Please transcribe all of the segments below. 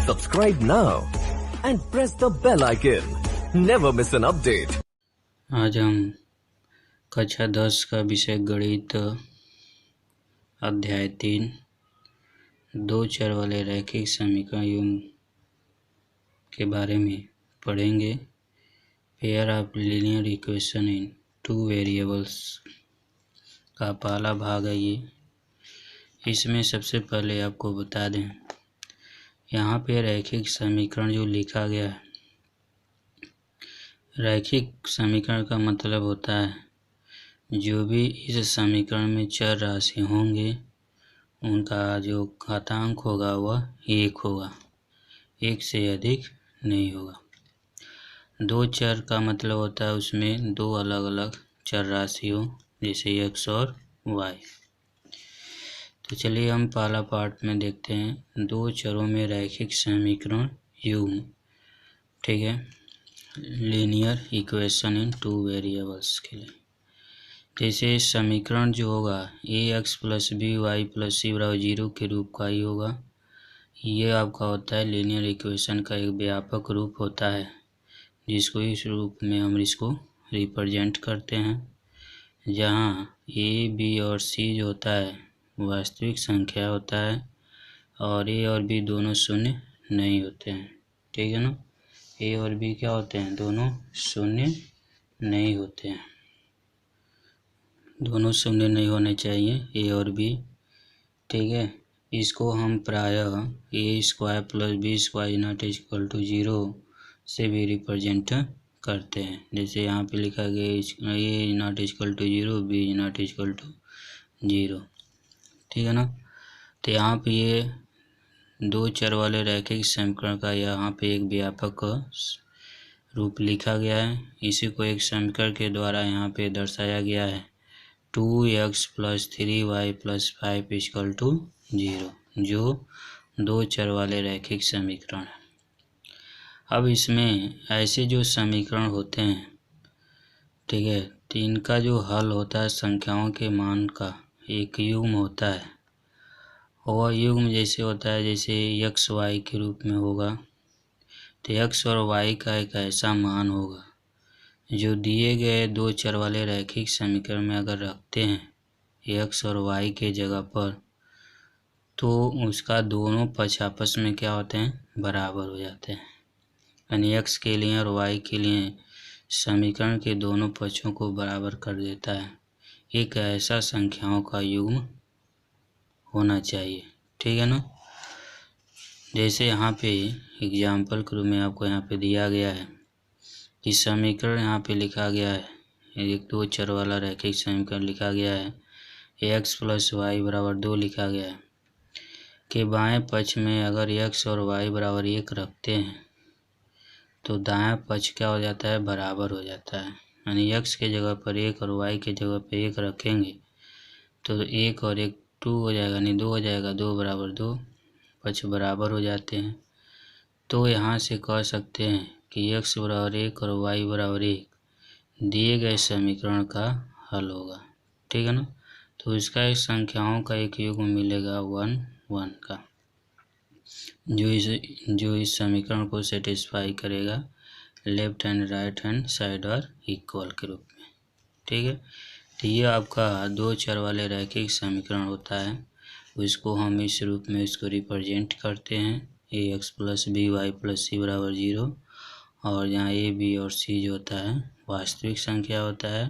Subscribe now and press the bell icon. Never miss an update. आज हम कक्षा 10 का विषय गणित अध्याय 3 दो चर वाले रैखिक समीकरण युग्म के बारे में पढ़ेंगे। Pair of linear equation in two variables का पहला भाग है ये। इसमें सबसे पहले आपको बता दें, यहाँ पे रैखिक समीकरण जो लिखा गया है, रैखिक समीकरण का मतलब होता है जो भी इस समीकरण में चर राशि होंगे उनका जो घातांक होगा वह 1 होगा, 1 से अधिक नहीं होगा। दो चर का मतलब होता है उसमें दो अलग अलग चर राशि हो, जैसे x और y। तो चलिए हम पहला पार्ट में देखते हैं, दो चरों में रैखिक समीकरण युग्म। ठीक है, linear equation in two variables के लिए। जैसे समीकरण जो होगा ax plus B Y plus C बराबर 0 के रूप का ही होगा। ये आपका होता है लीनियर इक्वेशन का एक व्यापक रूप होता है, जिसको इस रूप में हम इसको रिप्रेजेंट करते हैं, जहाँ a, b और c जो होता है वास्तविक संख्या होता है और a और b दोनों शून्य नहीं होते हैं। ठीक है ना, a और b क्या होते हैं, दोनों शून्य नहीं होते हैं, दोनों शून्य नहीं होने चाहिए a और b। ठीक है, इसको हम प्रायः a square plus B square not equal to 0 से भी रिप्रेजेंट करते हैं। जैसे यहाँ पे लिखा गया a not equal to 0, b not equal to 0। ठीक है ना, तो यहाँ पे ये दो चर वाले रैखिक समीकरण का यहाँ पे एक व्यापक रूप लिखा गया है। इसी को एक समीकरण के द्वारा यहाँ पे दर्शाया गया है 2x plus 3y plus 5 equal to 0, जो दो चर वाले रैखिक समीकरण है। अब इसमें ऐसे जो समीकरण होते हैं, ठीक है, तो इनका जो हल होता है संख्याओं के मान का एक युग्म होता है। और युग्म जैसे होता है, जैसे x y के रूप में होगा, तो x और y का एक ऐसा मान होगा जो दिए गए दो चर वाले रैखिक समीकरण में अगर रखते हैं x और y के जगह पर, तो उसका दोनों पक्ष आपस में क्या होते हैं, बराबर हो जाते हैं। यानी x के लिए और y के लिए समीकरण के दोनों पक्षों को बराबर कर देता है। एक ऐसा संख्याओं का युग्म होना चाहिए। ठीक है ना, जैसे यहाँ पे एग्जाम्पल के रूप में आपको यहाँ पे दिया गया है कि समीकरण यहाँ पे लिखा गया है, एक दो चर वाला रैखिक समीकरण लिखा गया है x प्लस वाई बराबर 2 लिखा गया है कि बाएं पक्ष में अगर x और y बराबर 1 रखते हैं तो दायां पक्ष क्या हो जाता है, बराबर हो जाता है। यानी x के जगह पर 1 और y के जगह पर 1 रखेंगे तो 1 और 1 2 हो जाएगा, यानी 2 हो जाएगा, 2 बराबर 2, पक्ष बराबर हो जाते हैं। तो यहाँ से कह सकते हैं कि x बराबर 1 और y बराबर 1 दिए गए समीकरण का हल होगा। ठीक है ना, तो इसका एक संख्याओं का एक युग्म मिलेगा 1 1 का, जो इस समीकरण को सेटिस्फाई करेगा left and right hand side और इक्वल के रूप में। ठीक है, तो ये आपका दो चर वाले रैखिक समीकरण होता है, उसको हम इस रूप में इसको रिप्रेजेंट करते हैं ax plus B Y plus C बराबर 0, और यहाँ a b और c जो होता है वास्तविक संख्या होता है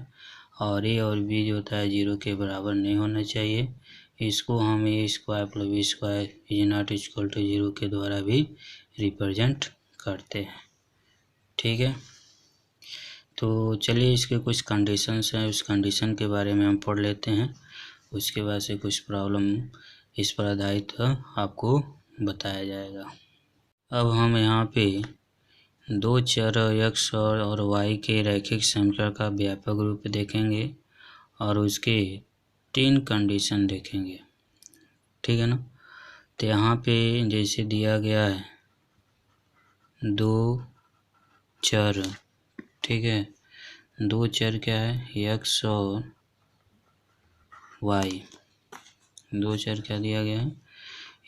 और a और b जो होता है 0 के बराबर नहीं होना चाहिए। इसको हम a square plus B square is not equal to 0 के द्वारा भी रिप्रेजेंट करते हैं। ठीक है, तो चलिए इसके कुछ कंडीशंस हैं, उस कंडीशन के बारे में हम पढ़ लेते हैं, उसके बाद से कुछ प्रॉब्लम इस पर आधारित आपको बताया जाएगा। अब हम यहाँ पे दो चर x और y के रैखिक समीकरण का व्यापक रूप देखेंगे और उसके 3 कंडीशन देखेंगे। ठीक है ना, तो यहाँ पे जैसे दिया गया है दो चर, ठीक है, दो चर क्या है, x और y, दो चर क्या दिया गया है,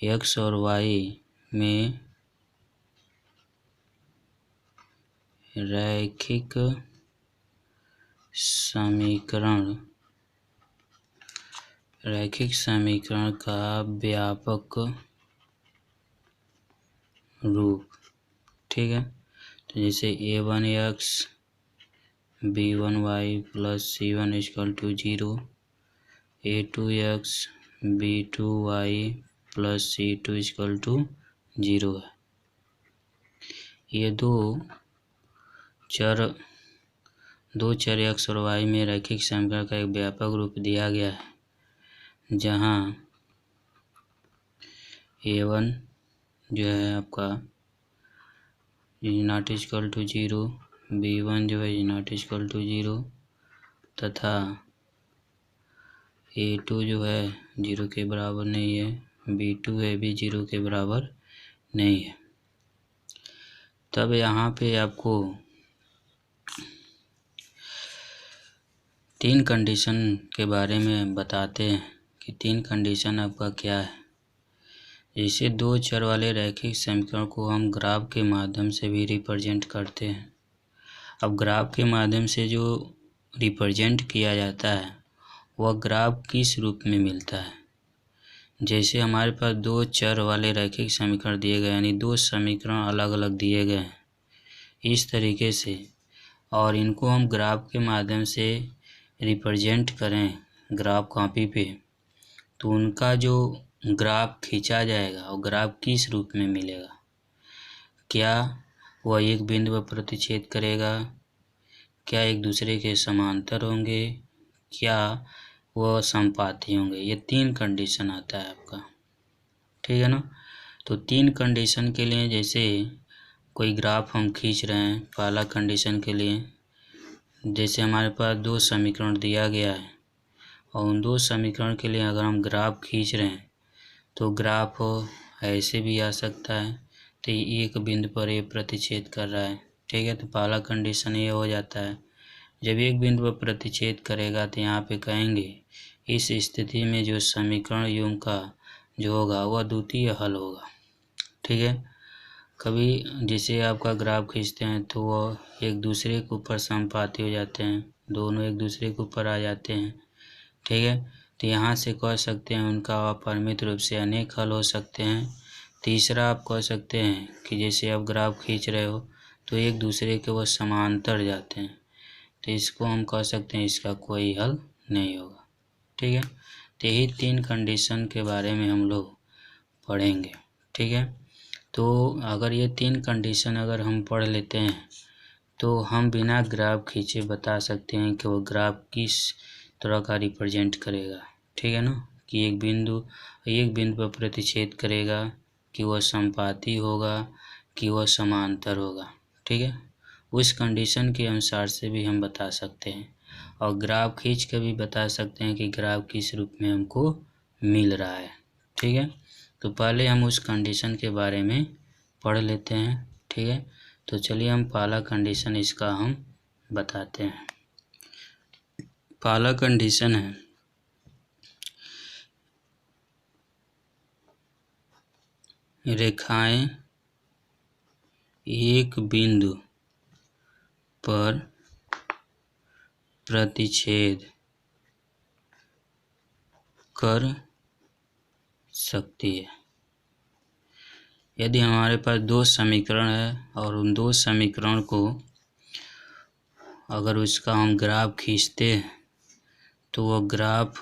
x और y में रैखिक समीकरण का व्यापक रूप। ठीक है, तो जैसे a1x b1y plus c1 equal to 0, a2x b2y plus c2 equal to 0 है। ये दो चर x और y में रैखिक समीकरण का एक व्यापक रूप दिया गया है, जहाँ a1 जो है आपका नॉट इक्वल टू 0, b1 जो है नॉट इक्वल टू 0 तथा a2 जो है 0 के बराबर नहीं है, b2 है भी 0 के बराबर नहीं है। तब यहाँ पे आपको 3 कंडीशन के बारे में बताते हैं कि 3 कंडीशन आपका क्या है। जैसे दो चर वाले रैखिक समीकरण को हम ग्राफ के माध्यम से भी रिप्रेजेंट करते हैं। अब ग्राफ के माध्यम से जो रिप्रेजेंट किया जाता है वह ग्राफ किस रूप में मिलता है। जैसे हमारे पास दो चर वाले रैखिक समीकरण दिए गए, यानी दो समीकरण अलग अलग दिए गए हैं इस तरीके से, और इनको हम ग्राफ के माध्यम से रिप्रेजेंट करें ग्राफ कॉपी पे, तो उनका जो ग्राफ खींचा जाएगा और ग्राफ किस रूप में मिलेगा। क्या वह एक बिंदु पर प्रतिच्छेद करेगा, क्या एक दूसरे के समांतर होंगे, क्या वह समपाती होंगे। ये 3 कंडीशन आता है आपका। ठीक है ना। तो 3 कंडीशन के लिए जैसे कोई ग्राफ हम खींच रहे हैं, पहला कंडीशन के लिए जैसे हमारे पास 2 समीकरण दिया गया है और उन 2 समीकरण के लिए अगर हम ग्राफ खींच रहे हैं तो ग्राफ ऐसे भी आ सकता है, तो एक बिंदु पर ये प्रतिच्छेद कर रहा है। ठीक है, तो पहला कंडीशन ये हो जाता है। जब एक बिंदु पर प्रतिच्छेद करेगा तो यहाँ पे कहेंगे इस स्थिति में जो समीकरण युग्म का जो होगा वह द्वितीय हल होगा। ठीक है, कभी जैसे आपका ग्राफ खींचते हैं तो वह एक दूसरे के ऊपर समपाती हो जाते हैं, दोनों एक दूसरे के ऊपर आ जाते हैं। ठीक है, तो यहाँ से कह सकते हैं उनका अपरिमित रूप से अनेक हल हो सकते हैं। तीसरा आप कह सकते हैं कि जैसे आप ग्राफ खींच रहे हो तो एक दूसरे के वो समांतर जाते हैं, तो इसको हम कह सकते हैं इसका कोई हल नहीं होगा। ठीक है, तो यही 3 कंडीशन के बारे में हम लोग पढ़ेंगे। ठीक है, तो अगर ये 3 कंडीशन अगर हम पढ़ लेते हैं तो हम बिना ग्राफ खींचे बता सकते हैं कि वो ग्राफ किस तरह का रिप्रेजेंट करेगा। ठीक है ना, कि एक बिंदु पर प्रतिच्छेद करेगा, कि वह समपाती होगा, कि वह समांतर होगा। ठीक है, उस कंडीशन के अनुसार से भी हम बता सकते हैं, और ग्राफ खींच कर भी बता सकते हैं कि ग्राफ किस रूप में हमको मिल रहा है। ठीक है, तो पहले हम उस कंडीशन के बारे में पढ़ लेते हैं। ठीक है, तो चलिए हम पहला कंडीशन इसका हम बताते हैं। पहला कंडीशन है रेखाएं एक बिंदु पर प्रतिच्छेद कर सकती है। यदि हमारे पास 2 समीकरण है और उन 2 समीकरण को अगर उसका हम ग्राफ खींचते हैं तो वह ग्राफ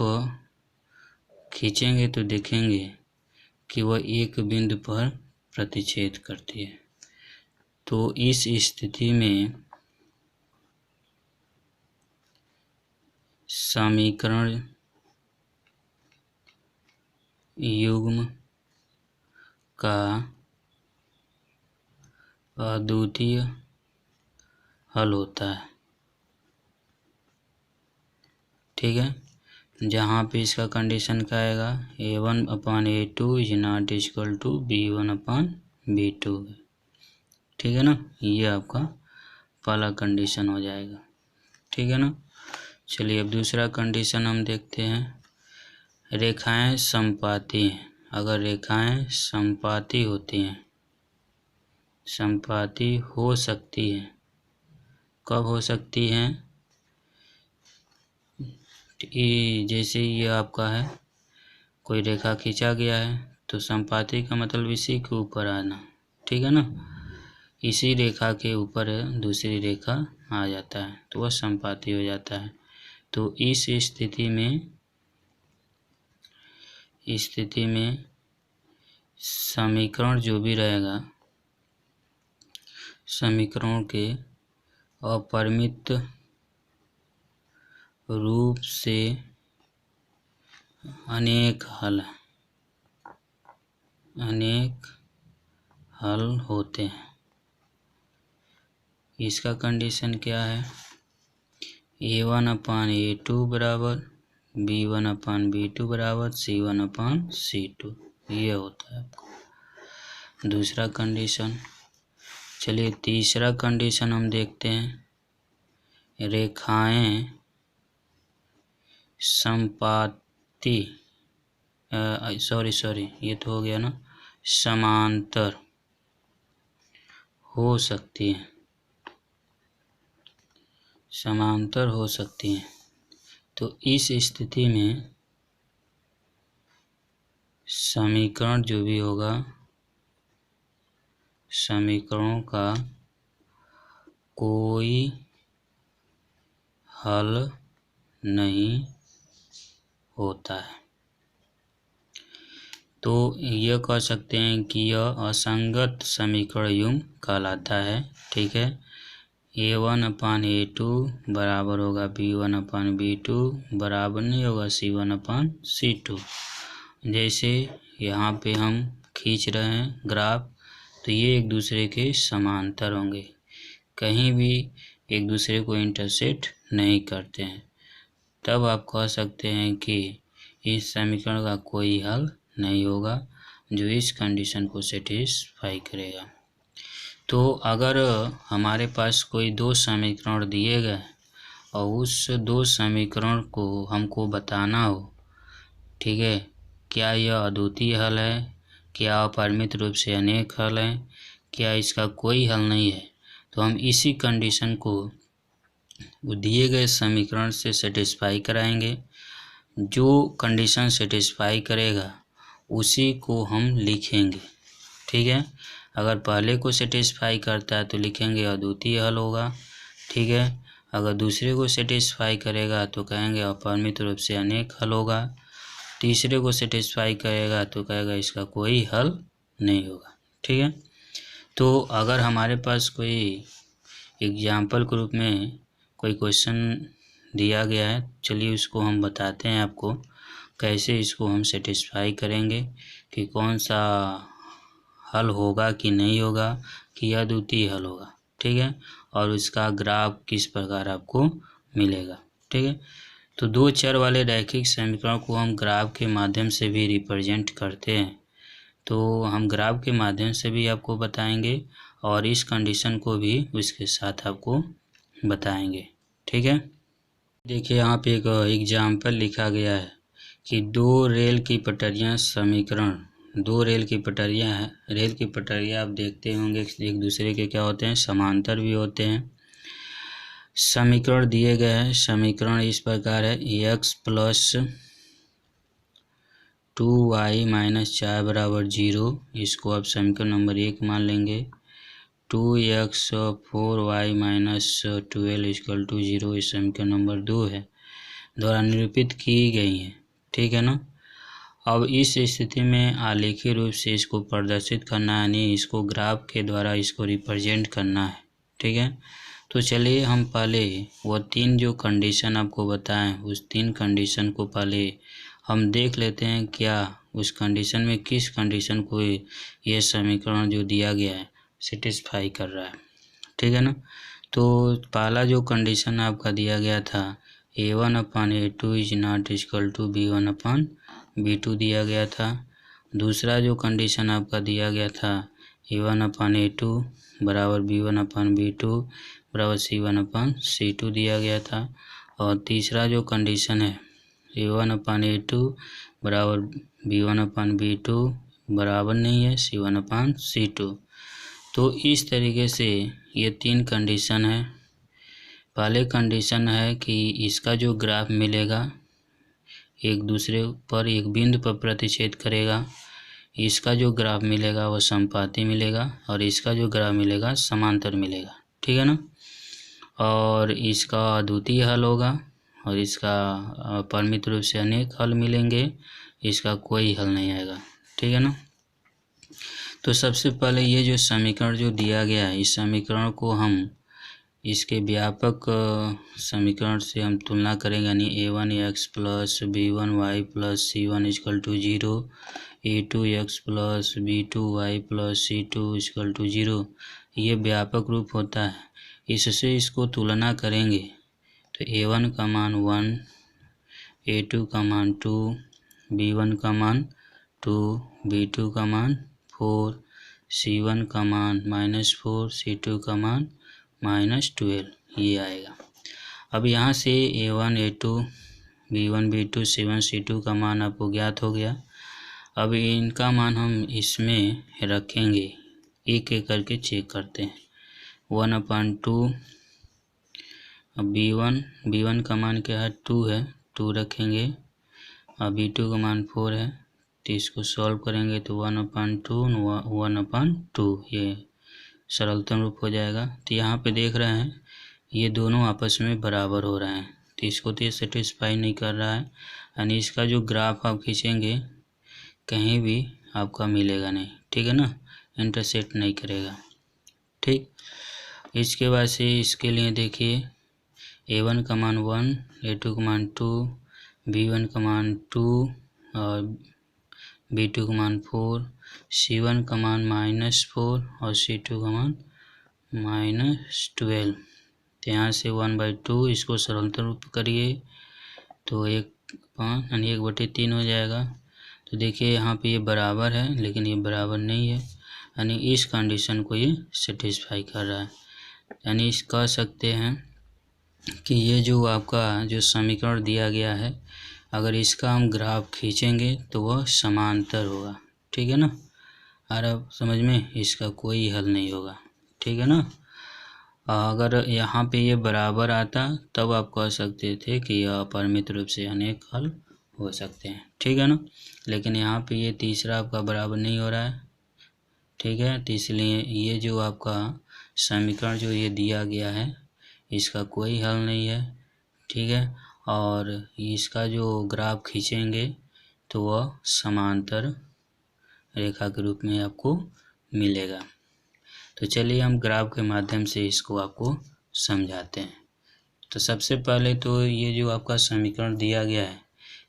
खींचेंगे तो देखेंगे कि वह एक बिंदु पर प्रतिच्छेद करती है। तो इस स्थिति में समीकरण युग्म का अद्वितीय हल होता है। ठीक है, जहाँ पे इसका कंडीशन क्या आएगा, a1/a2 is not equal to b1/b2। ठीक है ना, ये आपका पहला कंडीशन हो जाएगा। ठीक है ना, चलिए अब दूसरा कंडीशन हम देखते हैं। रेखाएं समपाती हैं। अगर रेखाएं समपाती होती हैं, समपाती हो सकती हैं, कब हो सकती हैं? जैसे ये आपका है, कोई रेखा खींचा गया है तो संपाती का मतलब इसी के ऊपर आना, ठीक है ना। इसी रेखा के ऊपर दूसरी रेखा आ जाता है तो वह संपाती हो जाता है। तो इस स्थिति में समीकरण जो भी रहेगा, समीकरणों के अपरिमित रूप से अनेक हल होते हैं। इसका कंडीशन क्या है? A1/A2 बराबर B1/B2 बराबर C1/C2, ये होता है आपका दूसरा कंडीशन। चलिए तीसरा कंडीशन हम देखते हैं। रेखाएं संपाती सॉरी ये तो हो गया ना, समांतर हो सकती हैं, समांतर हो सकती हैं। तो इस स्थिति में समीकरण जो भी होगा, समीकरणों का कोई हल नहीं होता है। तो यह कह सकते हैं कि यह असंगत समीकरण युग्म कहलाता है, ठीक है। A1/A2 बराबर होगा B1/B2 बराबर नहीं होगा C1/C2। जैसे यहाँ पे हम खींच रहे हैं ग्राफ, तो ये एक दूसरे के समांतर होंगे, कहीं भी एक दूसरे को इंटरसेक्ट नहीं करते हैं। तब आप कह सकते हैं कि इस समीकरण का कोई हल नहीं होगा जो इस कंडीशन को सेटिस्फाई करेगा। तो अगर हमारे पास कोई दो समीकरण दिए गए और उस दो समीकरण को हमको बताना हो, ठीक है, क्या यह अद्वितीय हल है, क्या अपरिमित रूप से अनेक हल हैं, क्या इसका कोई हल नहीं है, तो हम इसी कंडीशन को दिए गए समीकरण से सेटिस्फाई कराएंगे। जो कंडीशन सेटिस्फाई करेगा उसी को हम लिखेंगे, ठीक है। अगर पहले को सेटिस्फाई करता है तो लिखेंगे अद्वितीय हल होगा, ठीक है। अगर दूसरे को सेटिस्फाई करेगा तो कहेंगे अपरिमित रूप से अनेक हल होगा, तीसरे को सेटिस्फाई करेगा तो कहेगा इसका कोई हल नहीं होगा, ठीक है। तो अगर हमारे पास कोई एग्जाम्पल के रूप में कोई क्वेश्चन दिया गया है, चलिए उसको हम बताते हैं आपको कैसे इसको हम सेटिस्फाई करेंगे कि कौन सा हल होगा कि नहीं होगा, कि अद्वितीय हल होगा, ठीक है, और उसका ग्राफ किस प्रकार आपको मिलेगा, ठीक है। तो दो चर वाले रैखिक समीकरण को हम ग्राफ के माध्यम से भी रिप्रेजेंट करते हैं, तो हम ग्राफ के माध्यम से भी आपको बताएंगे और इस कंडीशन को भी उसके साथ आपको बताएंगे, ठीक है। देखिए यहाँ पे एक एग्जाम्पल लिखा गया है कि दो रेल की पटरियाँ समीकरण, दो रेल की पटरियाँ हैं, रेल की पटरियाँ आप देखते होंगे एक दूसरे के क्या होते हैं, समांतर भी होते हैं। समीकरण दिए गए हैं, समीकरण इस प्रकार है, x + 2y - 4 बराबर 0, इसको आप समीकरण नंबर 1 मान लेंगे। 2x 4y - 12 = 0, इस समीकरण नंबर 2 है, द्वारा निरूपित की गई है, ठीक है ना। अब इस स्थिति में आलेखीय रूप से इसको प्रदर्शित करना है, यानी इसको ग्राफ के द्वारा इसको रिप्रेजेंट करना है, ठीक है। तो चलिए हम पहले वो तीन जो कंडीशन आपको बताएं उस तीन कंडीशन को पहले हम देख लेते हैं, क्या उस कंडीशन में किस कंडीशन को ये समीकरण जो दिया गया है सेटिस्फाई कर रहा है, ठीक है ना। तो पहला जो कंडीशन आपका दिया गया था A1/A2 ≠ B1/B2 दिया गया था। दूसरा जो कंडीशन आपका दिया गया था A1/A2 बराबर B1/B2 बराबर C1/C2 दिया गया था। और तीसरा जो कंडीशन है A1/A2 बराबर B1/B2 बराबर नहीं है C1/C2। तो इस तरीके से ये तीन कंडीशन है पहले कंडीशन है कि इसका जो ग्राफ मिलेगा एक दूसरे पर एक बिंदु पर प्रतिच्छेद करेगा, इसका जो ग्राफ मिलेगा वो समपाती मिलेगा और इसका जो ग्राफ मिलेगा समांतर मिलेगा, ठीक है ना। और इसका अद्वितीय हल होगा और इसका परिमित रूप से अनेक हल मिलेंगे, इसका कोई हल नहीं आएगा, ठीक है ना। तो सबसे पहले ये जो समीकरण जो दिया गया है, इस समीकरण को हम इसके व्यापक समीकरण से हम तुलना करेंगे, यानी a1x plus b1y plus c1 equal to 0, a2x plus b2y plus c2 equal to 0, ये व्यापक रूप होता है। इससे इसको तुलना करेंगे तो a1 का मान 1, a2 का मान 2, b1 का मान 2, b2 का मान 4, c1 का मान -4, c2 का मान -12, ये आएगा। अब यहाँ से a1, a2, b1, b2, c1, c2 का मान आपको ज्ञात हो गया। अब इनका मान हम इसमें रखेंगे, एक एक करके चेक करते हैं। 1/2 b1 का मान क्या है 2 है, 2 रखेंगे। अब b2 का मान 4 है, तो इसको सॉल्व करेंगे तो 1/2 1/2 ये सरलतम रूप हो जाएगा। तो यहाँ पे देख रहे हैं ये दोनों आपस में बराबर हो रहे हैं, तो इसको तो ये सेटिस्फाई नहीं कर रहा है, यानी इसका जो ग्राफ आप खींचेंगे कहीं भी आपका मिलेगा नहीं, ठीक है ना, इंटरसेक्ट नहीं करेगा, ठीक। इसके बाद से इसके लिए देखिए a1 का मान 1, a2 का मान 2, b1 का मान 2 और b2 का मान 4, c1 का मान -4 और c2 का मान -12। तो यहाँ से 1/2 इसको सरलतम रूप करिए तो 1/5 यानी 1/3 हो जाएगा। तो देखिए यहाँ पे ये बराबर है, लेकिन ये बराबर नहीं है, यानी इस कंडीशन को ये सेटिस्फाई कर रहा है। यानी इस कह सकते हैं कि ये जो आपका जो समीकरण दिया गया है, अगर इसका हम ग्राफ खींचेंगे तो वह समांतर होगा, ठीक है ना। और अब समझ में, इसका कोई हल नहीं होगा, ठीक है ना। अगर यहाँ पे ये बराबर आता तब आप कह सकते थे कि यह अपरिमित रूप से अनेक हल हो सकते हैं, ठीक है ना। लेकिन यहाँ पे ये तीसरा आपका बराबर नहीं हो रहा है, ठीक है। तो इसलिए ये जो आपका समीकरण जो ये दिया गया है इसका कोई हल नहीं है, ठीक है। और इसका जो ग्राफ खींचेंगे तो वह समांतर रेखा के रूप में आपको मिलेगा। तो चलिए हम ग्राफ के माध्यम से इसको आपको समझाते हैं। तो सबसे पहले तो ये जो आपका समीकरण दिया गया है,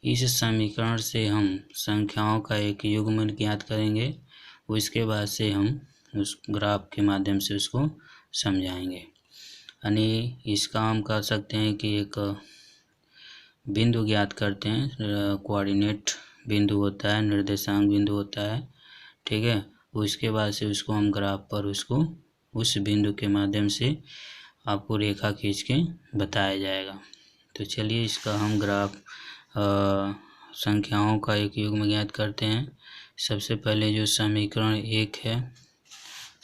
इस समीकरण से हम संख्याओं का एक युग्म ज्ञात करेंगे, उसके बाद से हम उस ग्राफ के माध्यम से उसको समझाएंगे। यानी इसका हम कह सकते हैं कि एक बिंदु ज्ञात करते हैं, कोऑर्डिनेट बिंदु होता है, निर्देशांक बिंदु होता है, ठीक है। उसके बाद से उसको हम ग्राफ पर उसको उस बिंदु के माध्यम से आपको रेखा खींच के बताया जाएगा। तो चलिए इसका हम ग्राफ संख्याओं का एक युग्म ज्ञात करते हैं। सबसे पहले जो समीकरण 1 है,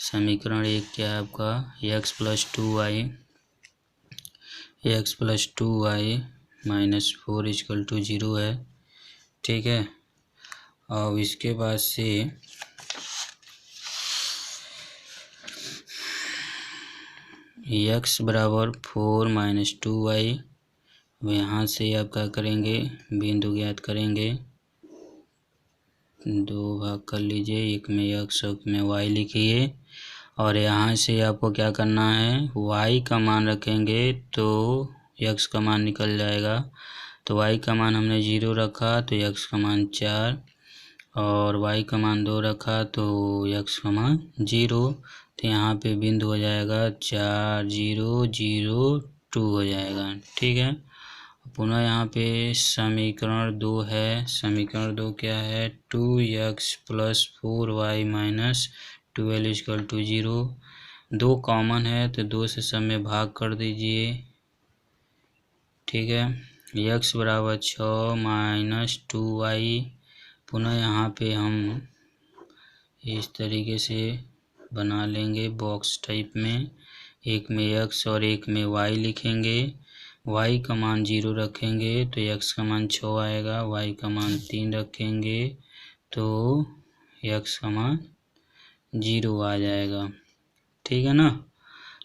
समीकरण 1 क्या है आपका, x + 2y -4 = 0 है, ठीक है। और इसके बाद से x = 4 - 2y, यहाँ से आप क्या करेंगे, बिंदु ज्ञात करेंगे, 2 भाग कर लीजिए, एक में x और एक में y लिखिए। और यहाँ से आपको क्या करना है, y का मान रखेंगे तो x का मान निकल जाएगा। तो y का मान हमने 0 रखा तो x का मान 4, और y का मान 2 रखा तो x का मान 0। तो यहाँ पे बिंदु हो जाएगा 4 0 0 2 हो जाएगा, ठीक है। पुनः यहाँ पे समीकरण 2 है, समीकरण 2 क्या है, 2x + 4y - 12 = 0। 2 कॉमन है तो 2 से सब में भाग कर दीजिए, ठीक है। x = 6 - 2y। पुनः यहाँ पे हम इस तरीके से बना लेंगे बॉक्स टाइप में, एक में x और एक में y लिखेंगे। y का मान 0 रखेंगे तो x का मान 6 आएगा, y का मान 3 रखेंगे तो x का मान 0 आ जाएगा। ठीक है ना।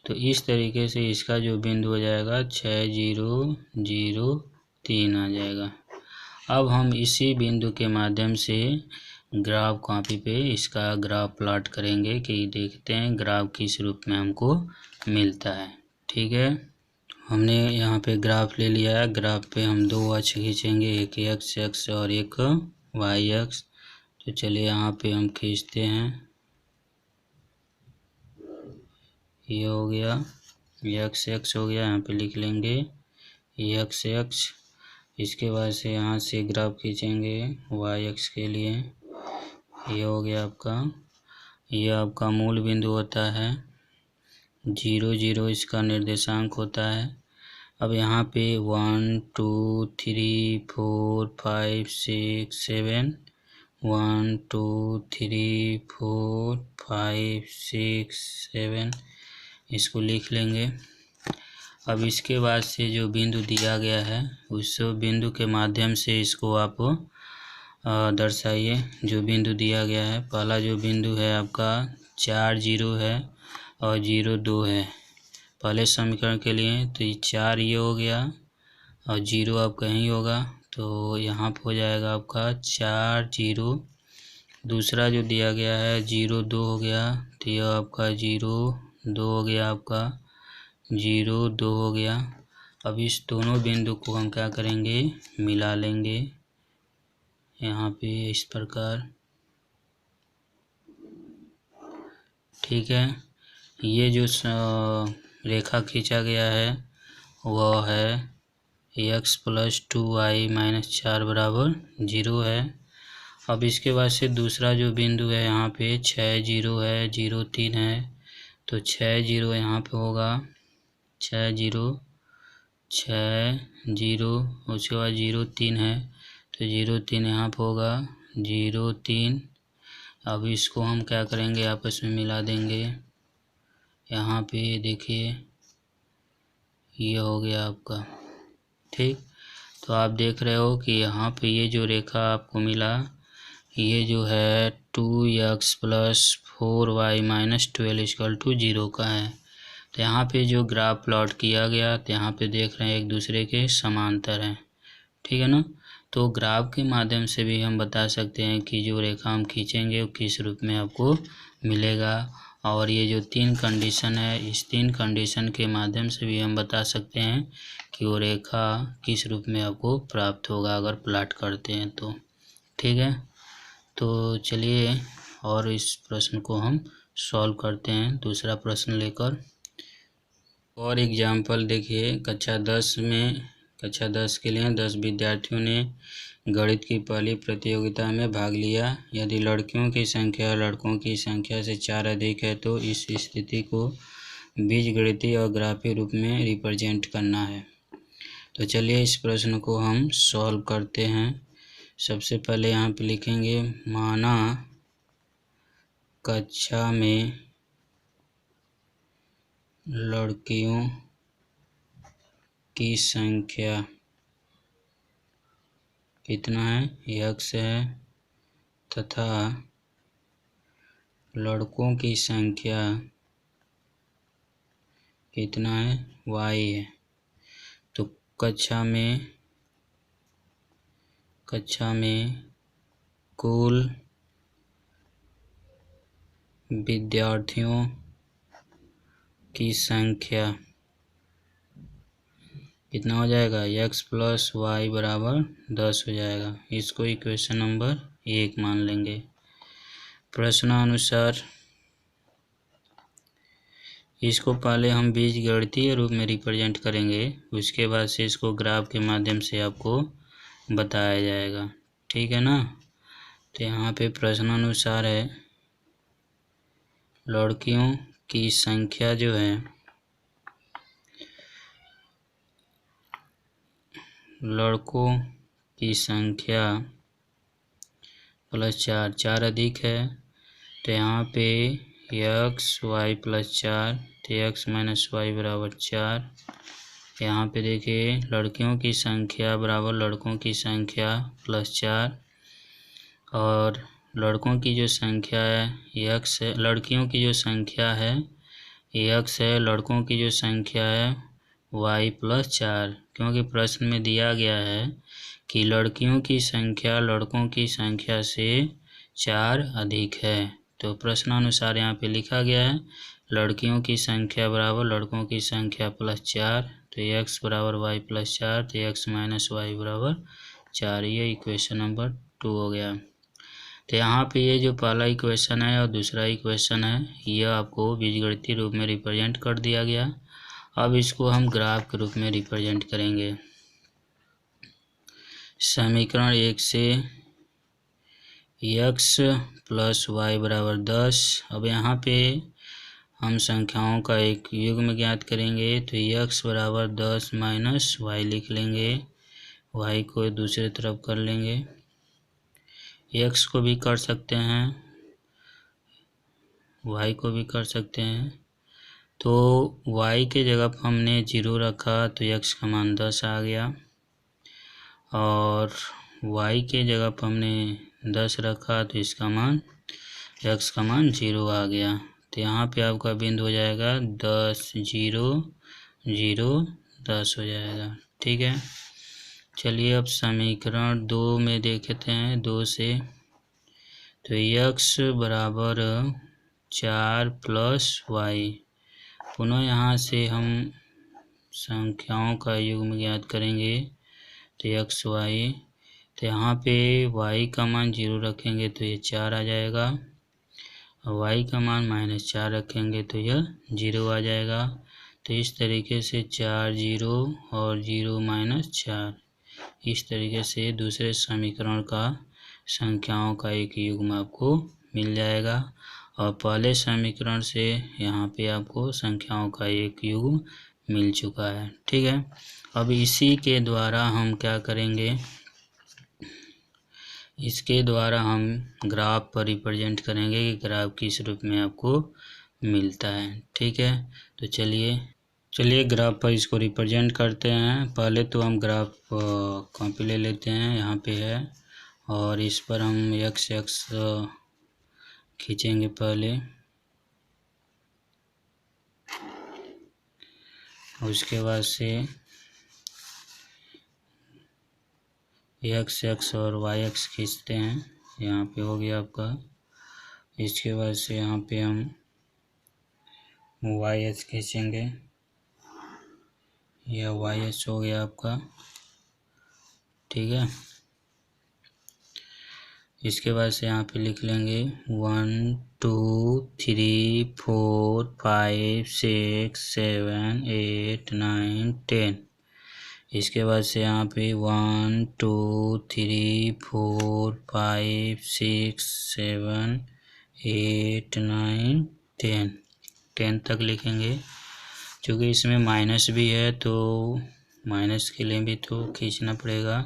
तो इस तरीके से इसका जो बिंदु हो जाएगा 6003 आ जाएगा। अब हम इसी बिंदु के माध्यम से ग्राफ कॉपी पे इसका ग्राफ प्लॉट करेंगे कि देखते हैं ग्राफ किस रूप में हमको मिलता है। ठीक है, हमने यहाँ पे ग्राफ ले लिया है। ग्राफ पे हम दो अक्ष खींचेंगे, एक x अक्ष और एक y अक्ष। तो चलिए यहाँ पे हम खींचते हैं। ये हो गया, x अक्ष हो गया, यहाँ पे लिख लेंगे x अक्ष। इसके बाद से यहाँ से ग्राफ खींचेंगे y अक्ष के लिए। ये हो गया आपका, ये आपका मूल बिंदु होता है, 0 0 इसका निर्देशांक होता है। अब यहाँ पे 1 2 3 4 5 6 7 1 2 3 4 5 6 7 इसको लिख लेंगे। अब इसके बाद से जो बिंदु दिया गया है उस बिंदु के माध्यम से इसको आप दर्शाइए। जो बिंदु दिया गया है, पहला जो बिंदु है आपका 4 0 है और 0 2 है पहले समीकरण के लिए। तो ये 4 ये हो गया और 0 आपका यहीं होगा, तो यहाँ पर हो जाएगा आपका 4 0। दूसरा जो दिया गया है 0 2 हो गया, तो यह आपका 0 2 हो गया, आपका 0 2 हो गया। अब इस दोनों बिंदु को हम क्या करेंगे, मिला लेंगे यहाँ पे इस प्रकार। ठीक है, ये जो रेखा खींचा गया है वह है x + 2y - 4 = 0 है। अब इसके बाद से दूसरा जो बिंदु है यहाँ पे 6 0 है, 0 3 है, तो 6 0 यहाँ पे होगा, 6 0 6 0। उसके बाद 0 3 है, तो 0 3 यहाँ पे होगा, 0 3। अब इसको हम क्या करेंगे, आपस में मिला देंगे। यहाँ पे देखिए ये हो गया आपका। ठीक, तो आप देख रहे हो कि यहाँ पे ये जो रेखा आपको मिला ये जो है 2x + 4y - 12 = 0 का है। तो यहाँ पे जो ग्राफ प्लॉट किया गया, तो यहाँ पे देख रहे हैं एक दूसरे के समांतर हैं। ठीक है ना। तो ग्राफ के माध्यम से भी हम बता सकते हैं कि जो रेखा हम खींचेंगे वो किस रूप में आपको मिलेगा। और ये जो 3 कंडीशन है, इस 3 कंडीशन के माध्यम से भी हम बता सकते हैं कि वो रेखा किस रूप में आपको प्राप्त होगा अगर प्लॉट करते हैं तो। ठीक है, तो चलिए और इस प्रश्न को हम सॉल्व करते हैं दूसरा प्रश्न लेकर। और एग्जाम्पल देखिए, कक्षा 10 के लिए 10 विद्यार्थियों ने गणित की पहली प्रतियोगिता में भाग लिया। यदि लड़कियों की संख्या लड़कों की संख्या से 4 अधिक है तो इस स्थिति को बीजगणितीय और ग्राफीय रूप में रिप्रेजेंट करना है। तो चलिए इस प्रश्न को हम सॉल्व करते हैं। सबसे पहले यहाँ पे लिखेंगे, माना कक्षा में लड़कियों की संख्या कितना है, x है, तथा लड़कों की संख्या कितना है, y है। तो कक्षा में कुल विद्यार्थियों की संख्या कितना हो जाएगा, x + y = 10 हो जाएगा। इसको इक्वेशन नंबर 1 मान लेंगे। प्रश्नानुसार इसको पहले हम बीजगणितीय रूप में रिप्रेजेंट करेंगे, उसके बाद से इसको ग्राफ के माध्यम से आपको बताया जाएगा। ठीक है ना। तो यहाँ पे प्रश्नानुसार है, लड़कियों की संख्या जो है, लड़कों की संख्या +4 4 अधिक है, तो यहाँ पे एक्स वाई प्लस 4, तो एक्स माइनस वाई बराबर 4। यहाँ पे देखिए लड़कियों की संख्या बराबर लड़कों की संख्या प्लस 4, और लड़कों की जो संख्या है एक्स है, लड़कियों की जो संख्या है एक्स है, लड़कों की जो संख्या है वाई प्लस 4, क्योंकि प्रश्न में दिया गया है कि लड़कियों की संख्या लड़कों की संख्या से 4 अधिक है। तो प्रश्नानुसार यहाँ पे लिखा गया है लड़कियों की संख्या बराबर लड़कों की संख्या प्लस 4, तो एक्स बराबर वाई प्लस 4, तो एक्स माइनस वाई बराबर 4। ये इक्वेशन नंबर 2 हो गया। तो यहाँ पे ये जो पहला इक्वेशन है और दूसरा इक्वेशन है यह आपको बीजगणितीय रूप में रिप्रेजेंट कर दिया गया। अब इसको हम ग्राफ के रूप में रिप्रेजेंट करेंगे। समीकरण 1 से x प्लस वाई बराबर 10। अब यहाँ पे हम संख्याओं का एक युग्म ज्ञात करेंगे, तो x बराबर 10 माइनस वाई लिख लेंगे, y को दूसरे तरफ कर लेंगे, x को भी कर सकते हैं y को भी कर सकते हैं। तो y के जगह पर हमने 0 रखा तो x का मान 10 आ गया, और y के जगह पर हमने 10 रखा तो इसका मान x का मान 0 आ गया। तो यहाँ पे आपका बिंदु हो जाएगा 10 0 0 10 हो जाएगा। ठीक है, चलिए अब समीकरण 2 में देखते हैं 2 से। तो x बराबर 4 प्लस वाई, पुनः यहाँ से हम संख्याओं का युग्म ज्ञात करेंगे, तो एक्स वाई, तो यहाँ पे y का मान 0 रखेंगे तो ये 4 आ जाएगा, और y का मान -4 रखेंगे तो यह 0 आ जाएगा। तो इस तरीके से 4 0 और 0 -4, इस तरीके से दूसरे समीकरण का संख्याओं का एक युग्म आपको मिल जाएगा, और पहले समीकरण से यहाँ पे आपको संख्याओं का एक युग्म मिल चुका है। ठीक है, अब इसी के द्वारा हम क्या करेंगे, इसके द्वारा हम ग्राफ पर रिप्रेजेंट करेंगे कि ग्राफ किस रूप में आपको मिलता है। ठीक है, तो चलिए ग्राफ पर इसको रिप्रेजेंट करते हैं। पहले तो हम ग्राफ कॉपी ले लेते हैं, यहाँ पे है, और इस पर हम एक्स खींचेंगे पहले, उसके बाद से एक्स और वाई एक्स खींचते हैं, यहाँ पे हो गया आपका। इसके बाद से यहाँ पे हम वाई एच खींचेंगे, यह वाई एच हो गया आपका। ठीक है, इसके बाद से यहाँ पे लिख लेंगे 1 2 3 4 5 6 7 8 9 10। इसके बाद से यहाँ पे 1 2 3 4 5 6 7 8 9 10 तक लिखेंगे। क्योंकि इसमें माइनस भी है तो माइनस के लिए भी तो खींचना पड़ेगा,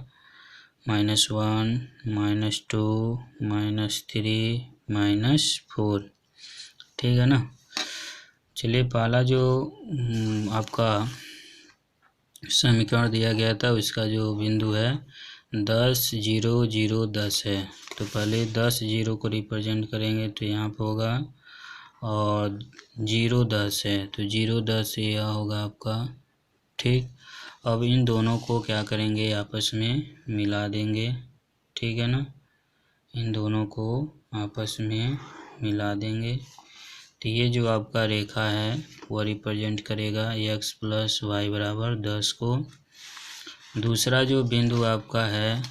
-1 -2 -3 -4। ठीक है ना। चलिए पहला जो आपका समीकरण दिया गया था उसका जो बिंदु है 10 0 0 10 है, तो पहले 10 0 को रिप्रेजेंट करेंगे तो यहाँ पे होगा, और 0 10 है तो 0 10 यह होगा आपका। ठीक, अब इन दोनों को क्या करेंगे, आपस में मिला देंगे। ठीक है ना, इन दोनों को आपस में मिला देंगे, तो ये जो आपका रेखा है वो रिप्रेजेंट करेगा x प्लस वाई बराबर 10 को। दूसरा जो बिंदु आपका है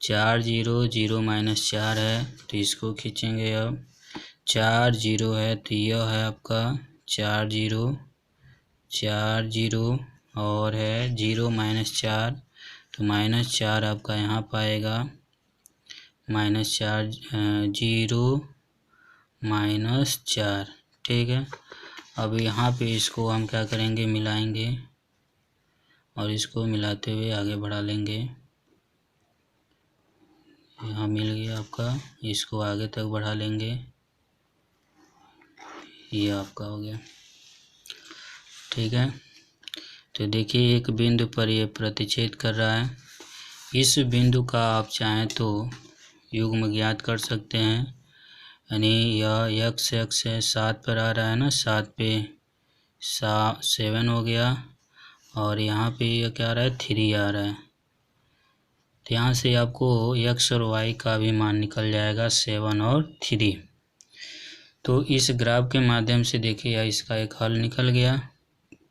4 0 0 -4 है, तो इसको खींचेंगे। अब 4 0 है तो यह है आपका 4 0 4 0, और है 0 -4, तो -4 आपका यहाँ पाएगा, -4 0 -4। ठीक है, अब यहाँ पे इसको हम क्या करेंगे, मिलाएंगे, और इसको मिलाते हुए आगे बढ़ा लेंगे। यहाँ मिल गया आपका, इसको आगे तक बढ़ा लेंगे। ये आपका हो गया। ठीक है, तो देखिए एक बिंदु पर ये प्रतिच्छेद कर रहा है। इस बिंदु का आप चाहें तो युग्म ज्ञात कर सकते हैं, यानी यह x है 7 पर आ रहा है ना, 7 पे 7 हो गया, और यहाँ पे यह क्या आ रहा है 3 आ रहा है। तो यहाँ से आपको x और y का भी मान निकल जाएगा 7 और 3। तो इस ग्राफ के माध्यम से देखिए इसका एक हल निकल गया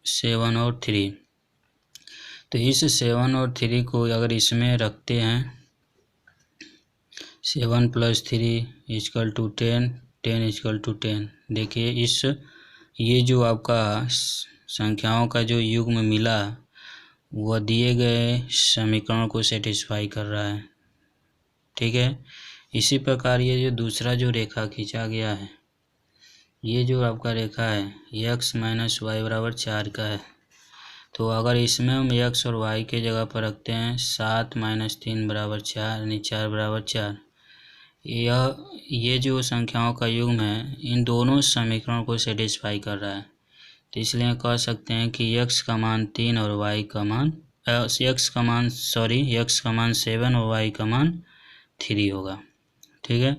7 और 3। तो इस 7 और 3 को अगर इसमें रखते हैं 7 + 3 = 10, 10 = 10। देखिए ये जो आपका संख्याओं का जो युग्म मिला वह दिए गए समीकरण को सेटिस्फाई कर रहा है। ठीक है, इसी प्रकार ये जो दूसरा जो रेखा खींचा गया है, ये जो आपका रेखा है x - y = 4 का है। तो अगर इसमें हम x और y के जगह पर रखते हैं 7 - 3 = 4, यानी 4 = 4। ये जो संख्याओं का युग्म है इन दोनों समीकरणों को सेटिस्फाई कर रहा है। तो इसलिए कह सकते हैं कि x का मान 3 और y का मान x का मान 7 और y का मान 3 होगा। ठीक है,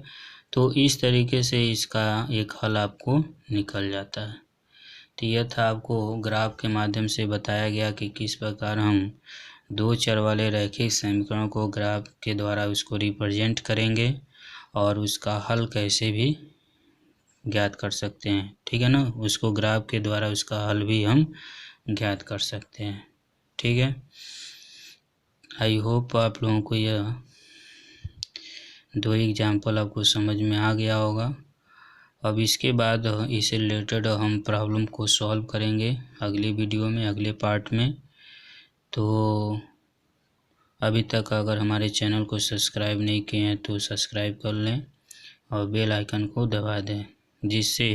तो इस तरीके से इसका एक हल आपको निकल जाता है। तो यह था आपको ग्राफ के माध्यम से बताया गया कि किस प्रकार हम 2 चर वाले रैखिक समीकरणों को ग्राफ के द्वारा उसको रिप्रेजेंट करेंगे और उसका हल कैसे भी ज्ञात कर सकते हैं। ठीक है ना, उसको ग्राफ के द्वारा उसका हल भी हम ज्ञात कर सकते हैं। ठीक है, आई होप आप लोगों को यह 2 एग्जाम्पल आपको समझ में आ गया होगा। अब इसके बाद इससे रिलेटेड हम प्रॉब्लम को सॉल्व करेंगे अगली वीडियो में, अगले पार्ट में। तो अभी तक अगर हमारे चैनल को सब्सक्राइब नहीं किए हैं तो सब्सक्राइब कर लें और बेल आइकन को दबा दें, जिससे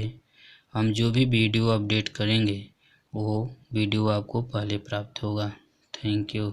हम जो भी वीडियो अपडेट करेंगे वो वीडियो आपको पहले प्राप्त होगा। Thank you.